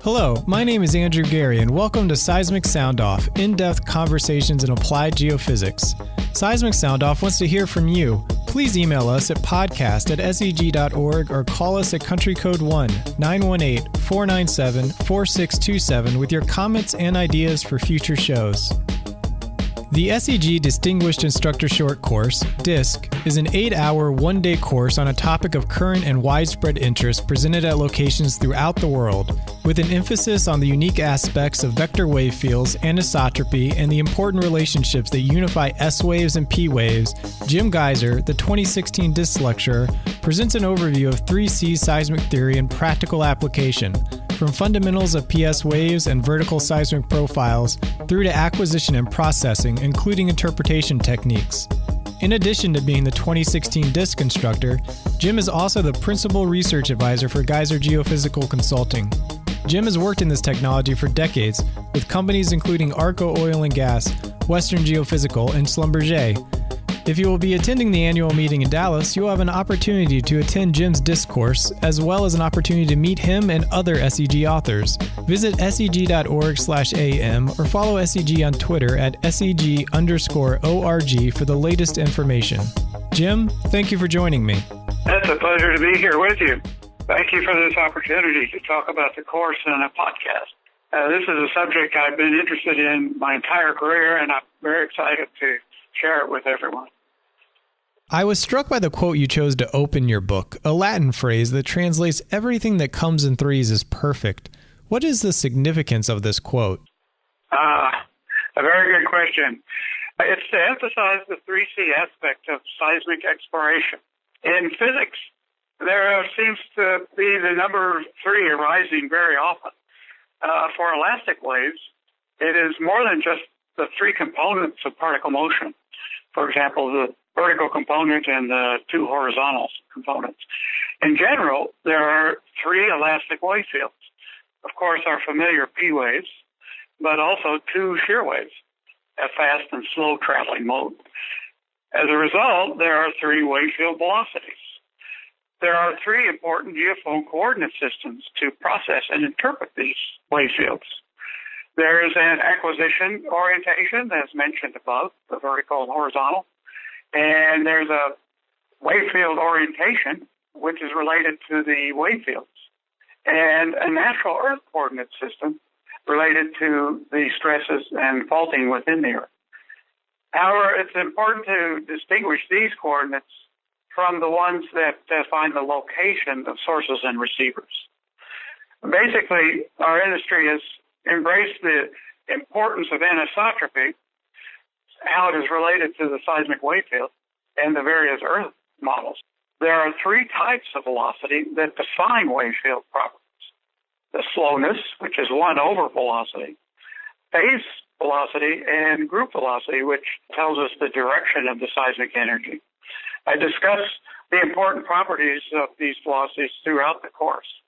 Hello, my name is Andrew Gary, and welcome to Seismic Soundoff, in-depth conversations in applied geophysics. Seismic Soundoff wants to hear from you. Please email us at podcast@seg.org or call us at country code 1-918-497-4627 with your comments and ideas for future shows. The SEG Distinguished Instructor Short Course, DISC, is an 8-hour, one-day course on a topic of current and widespread interest presented at locations throughout the world, with an emphasis on the unique aspects of vector wave fields, anisotropy, and the important relationships that unify S waves and P waves. Jim Gaiser, the 2016 DISC lecturer, presents an overview of 3C seismic theory and practical application, from fundamentals of PS waves and vertical seismic profiles through to acquisition and processing, including interpretation techniques. In addition to being the 2016 DISC instructor, Jim is also the principal research advisor for Gaiser Geophysical Consulting. Jim has worked in this technology for decades with companies including Arco Oil and Gas, Western Geophysical, and Schlumberger. If you will be attending the annual meeting in Dallas, you will have an opportunity to attend Jim's DISC course, as well as an opportunity to meet him and other SEG authors. Visit seg.org/am or follow SEG on Twitter at SEG_ORG for the latest information. Jim, thank you for joining me. It's a pleasure to be here with you. Thank you for this opportunity to talk about the course in a podcast. This is a subject I've been interested in my entire career, and I'm very excited to share it with everyone. I was struck by the quote you chose to open your book, a Latin phrase that translates everything that comes in threes is perfect. What is the significance of this quote? A very good question. It's to emphasize the 3C aspect of seismic exploration. In physics, there seems to be the number 3 arising very often. For elastic waves, it is more than just the 3 components of particle motion. For example, the vertical component and the 2 horizontal components. In general, there are 3 elastic wave fields. Of course, our familiar P waves, but also 2 shear waves, a fast and slow traveling mode. As a result, there are 3 wave field velocities. There are 3 important geophone coordinate systems to process and interpret these wave fields. There is an acquisition orientation, as mentioned above, the vertical and horizontal. And there's a wave field orientation, which is related to the wave fields. And a natural Earth coordinate system related to the stresses and faulting within the Earth. However, it's important to distinguish these coordinates from the ones that define the location of sources and receivers. Basically, our industry has embraced the importance of anisotropy, how it is related to the seismic wave field and the various Earth models. There are 3 types of velocity that define wave field properties. The slowness, which is 1 over velocity, phase velocity, and group velocity, which tells us the direction of the seismic energy. I discuss the important properties of these velocities throughout the course.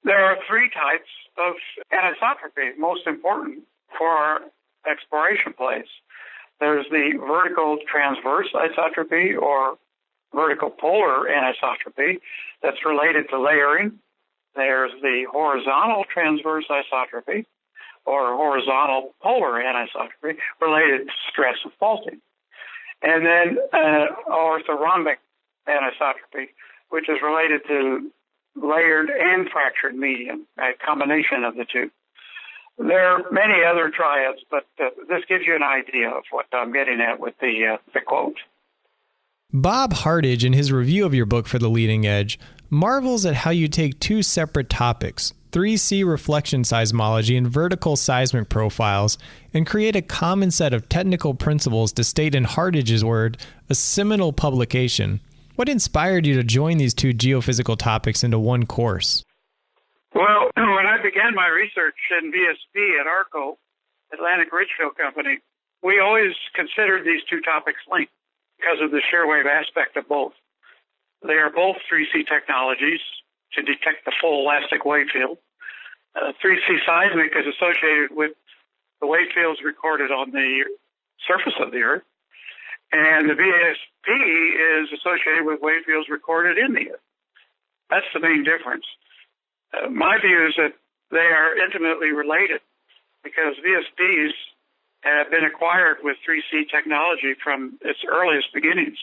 There are 3 types of anisotropy, most important for our exploration plays. There's the vertical transverse isotropy or vertical polar anisotropy that's related to layering. There's the horizontal transverse isotropy or horizontal polar anisotropy related to stress and faulting. And then orthorhombic anisotropy, which is related to layered and fractured medium, a combination of the 2. There are many other triads, but this gives you an idea of what I'm getting at with the quote. Bob Hardage, in his review of your book for The Leading Edge, marvels at how you take 2 separate topics, 3C reflection seismology and vertical seismic profiles, and create a common set of technical principles to state in Hardage's word, a seminal publication. What inspired you to join these 2 geophysical topics into one course? Well, when I began my research in VSP at Arco, Atlantic Ridgefield Company, we always considered these 2 topics linked because of the shear wave aspect of both. They are both 3C technologies to detect the full elastic wave field. 3C seismic is associated with the wave fields recorded on the surface of the Earth, and the VSP is associated with wave fields recorded in the Earth. That's the main difference. My view is that they are intimately related because VSPs have been acquired with 3C technology from its earliest beginnings.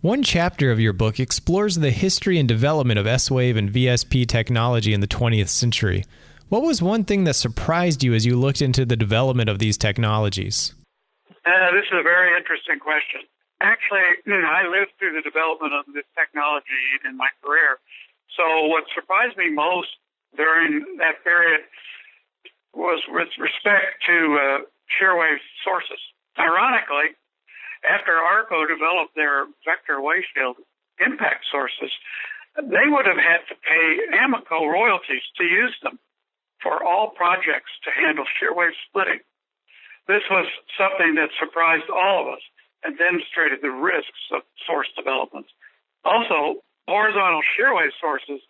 One chapter of your book explores the history and development of S-Wave and VSP technology in the 20th century. What was one thing that surprised you as you looked into the development of these technologies? This is a very interesting question. Actually, I lived through the development of this technology in my career. So what surprised me most during that period was with respect to shear-wave sources. Ironically, after ARCO developed their vector wavefield impact sources, they would have had to pay Amoco royalties to use them for all projects to handle shear-wave splitting. This was something that surprised all of us and demonstrated the risks of source development. Also, horizontal shear-wave sources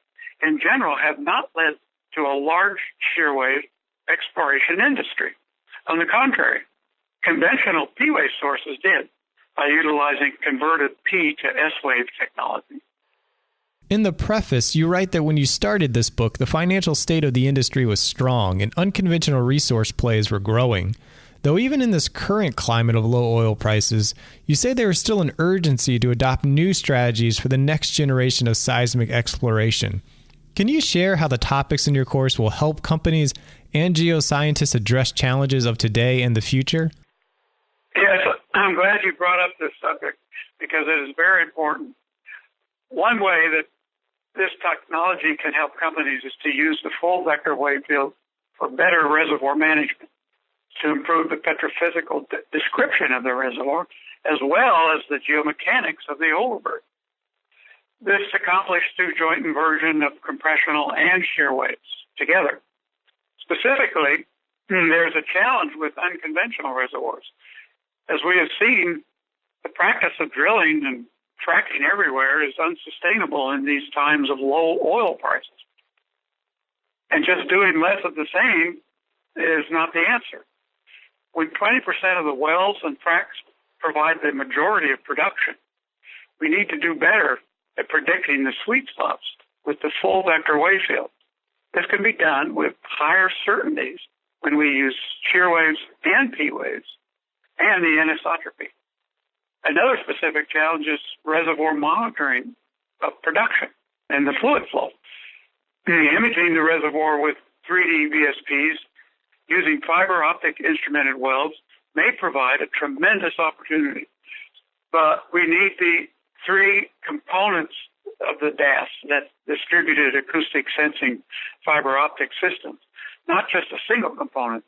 in general have not led to a large shear-wave exploration industry. On the contrary, conventional P-wave sources did by utilizing converted P to S-wave technology. In the preface, you write that when you started this book, the financial state of the industry was strong and unconventional resource plays were growing. Though even in this current climate of low oil prices, you say there is still an urgency to adopt new strategies for the next generation of seismic exploration. Can you share how the topics in your course will help companies and geoscientists address challenges of today and the future? Yes, I'm glad you brought up this subject because it is very important. One way that this technology can help companies is to use the full vector wave field for better reservoir management, to improve the petrophysical description of the reservoir, as well as the geomechanics of the overburden. This is accomplished through joint inversion of compressional and shear waves together. Specifically, there's a challenge with unconventional reservoirs. As we have seen, the practice of drilling and fracking everywhere is unsustainable in these times of low oil prices. And just doing less of the same is not the answer. When 20% of the wells and fracks provide the majority of production, we need to do better at predicting the sweet spots with the full vector wave field. This can be done with higher certainties when we use shear waves and P waves and the anisotropy. Another specific challenge is reservoir monitoring of production and the fluid flow. Imaging the reservoir with 3D VSPs using fiber optic instrumented wells may provide a tremendous opportunity. But we need the three components of the DAS, that distributed acoustic sensing fiber optic systems, not just a single component,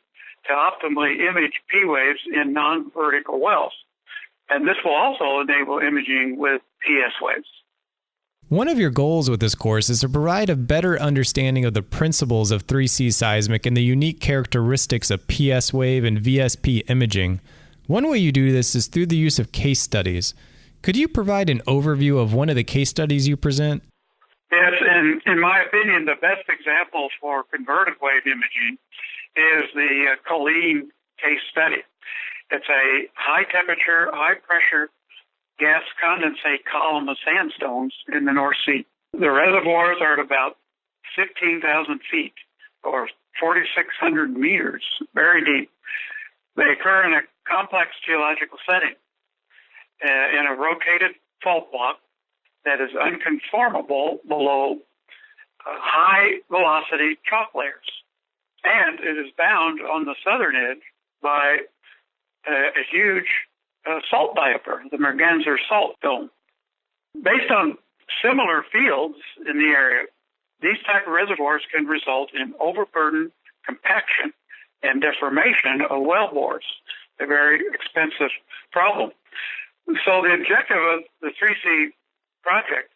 to optimally image P waves in non-vertical wells. And this will also enable imaging with PS waves. One of your goals with this course is to provide a better understanding of the principles of 3C seismic and the unique characteristics of PS wave and VSP imaging. One way you do this is through the use of case studies. Could you provide an overview of one of the case studies you present? Yes, and in my opinion, the best example for converted wave imaging is the Colleen case study. It's a high-temperature, high-pressure gas condensate column of sandstones in the North Sea. The reservoirs are at about 15,000 feet, or 4,600 meters, very deep. They occur in a complex geological setting, in a rotated fault block that is unconformable below high-velocity chalk layers. And it is bound on the southern edge by a huge salt diaper, the Gaiser salt dome. Based on similar fields in the area, these type of reservoirs can result in overburden, compaction, and deformation of well bores, a very expensive problem. So the objective of the 3C project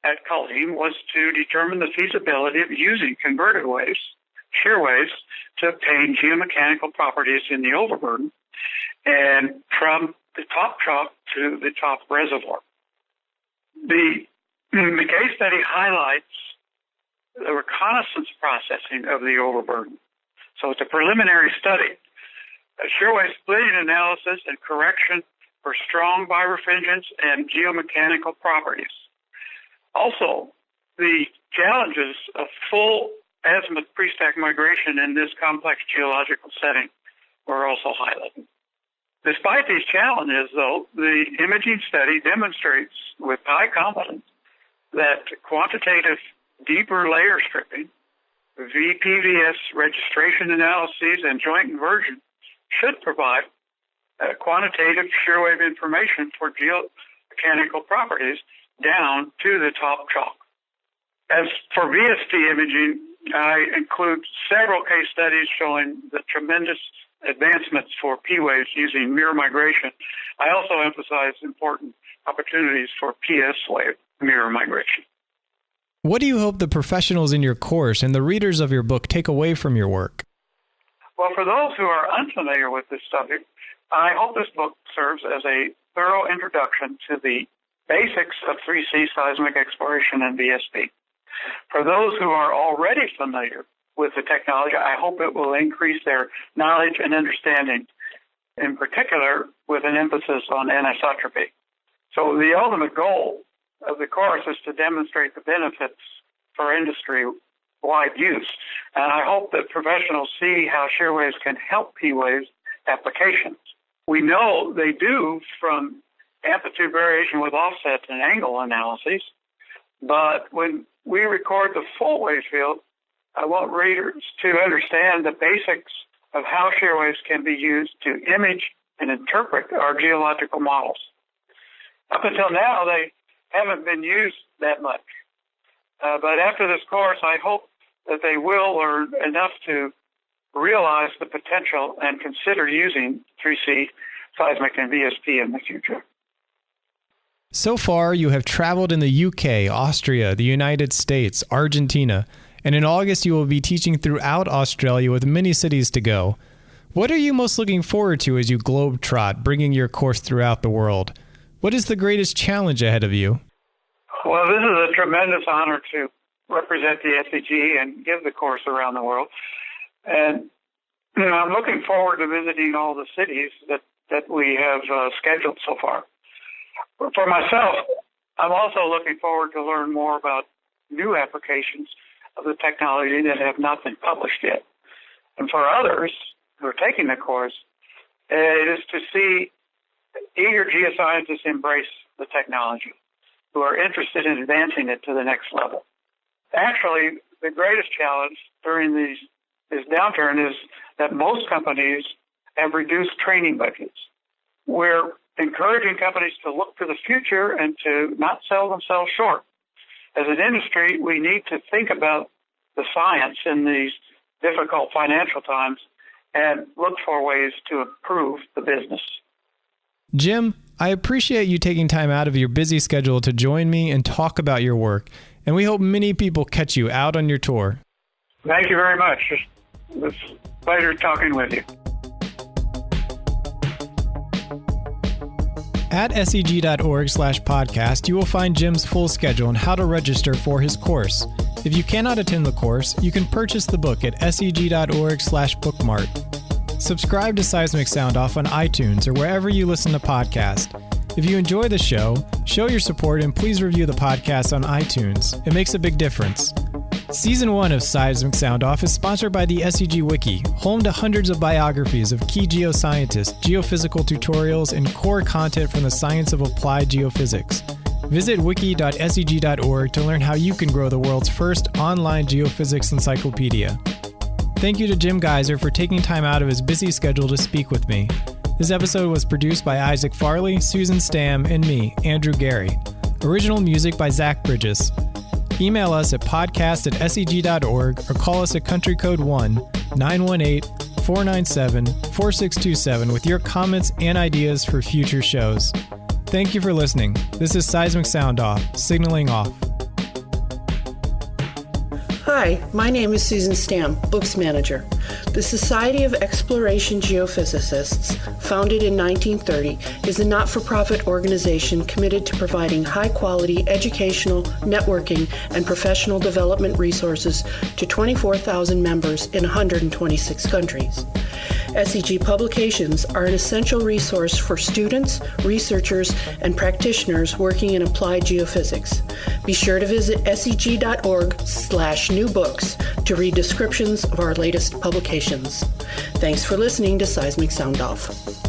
at Colleen was to determine the feasibility of using converted waves, shear waves, to obtain geomechanical properties in the overburden and from the top chalk to the top reservoir. The case study highlights the reconnaissance processing of the overburden. So it's a preliminary study. A shear wave splitting analysis and correction for strong birefringence and geomechanical properties. Also, the challenges of full azimuth pre-stack migration in this complex geological setting were also highlighted. Despite these challenges, though, the imaging study demonstrates with high confidence that quantitative deeper layer stripping, VPVS registration analyses, and joint inversion should provide quantitative shear wave information for geomechanical properties down to the top chalk. As for VST imaging, I include several case studies showing the tremendous advancements for P waves using mirror migration. I also emphasize important opportunities for PS wave mirror migration. What do you hope the professionals in your course and the readers of your book take away from your work? Well, for those who are unfamiliar with this subject, I hope this book serves as a thorough introduction to the basics of 3C seismic exploration and VSP. For those who are already familiar with the technology, I hope it will increase their knowledge and understanding, in particular with an emphasis on anisotropy. So the ultimate goal of the course is to demonstrate the benefits for industry-wide use. And I hope that professionals see how shear waves can help P waves applications. We know they do from amplitude variation with offset and angle analyses, but when we record the full wave field, I want readers to understand the basics of how shear waves can be used to image and interpret our geological models. Up until now, they haven't been used that much. But after this course, I hope that they will learn enough to realize the potential and consider using 3C seismic and VSP in the future. So far, you have traveled in the UK, Austria, the United States, Argentina, and in August you will be teaching throughout Australia with many cities to go. What are you most looking forward to as you globetrot, bringing your course throughout the world? What is the greatest challenge ahead of you? Well, this is a tremendous honor to represent the SEG and give the course around the world. And I'm looking forward to visiting all the cities that we have scheduled so far. For myself, I'm also looking forward to learn more about new applications of the technology that have not been published yet. And for others who are taking the course, it is to see eager geoscientists embrace the technology, who are interested in advancing it to the next level. Actually, the greatest challenge during this downturn is that most companies have reduced training budgets. We're encouraging companies to look to the future and to not sell themselves short. As an industry, we need to think about the science in these difficult financial times and look for ways to improve the business. Jim, I appreciate you taking time out of your busy schedule to join me and talk about your work, and we hope many people catch you out on your tour. Thank you very much. It was a pleasure talking with you. At seg.org/podcast, you will find Jim's full schedule and how to register for his course. If you cannot attend the course, you can purchase the book at seg.org/bookmart. Subscribe to Seismic Soundoff on iTunes or wherever you listen to podcasts. If you enjoy the show, show your support and please review the podcast on iTunes. It makes a big difference. Season 1 of Seismic Soundoff is sponsored by the SEG Wiki, home to hundreds of biographies of key geoscientists, geophysical tutorials, and core content from the science of applied geophysics. Visit wiki.seg.org to learn how you can grow the world's first online geophysics encyclopedia. Thank you to Jim Gaiser for taking time out of his busy schedule to speak with me. This episode was produced by Isaac Farley, Susan Stam, and me, Andrew Gary. Original music by Zach Bridges. Email us at podcast@seg.org or call us at country code 1-918-497-4627 with your comments and ideas for future shows. Thank you for listening. This is Seismic Soundoff, signaling off. Hi, my name is Susan Stam, Books Manager. The Society of Exploration Geophysicists, founded in 1930, is a not-for-profit organization committed to providing high-quality educational, networking, and professional development resources to 24,000 members in 126 countries. SEG publications are an essential resource for students, researchers, and practitioners working in applied geophysics. Be sure to visit seg.org/new books to read descriptions of our latest publications. Thanks for listening to Seismic Soundoff.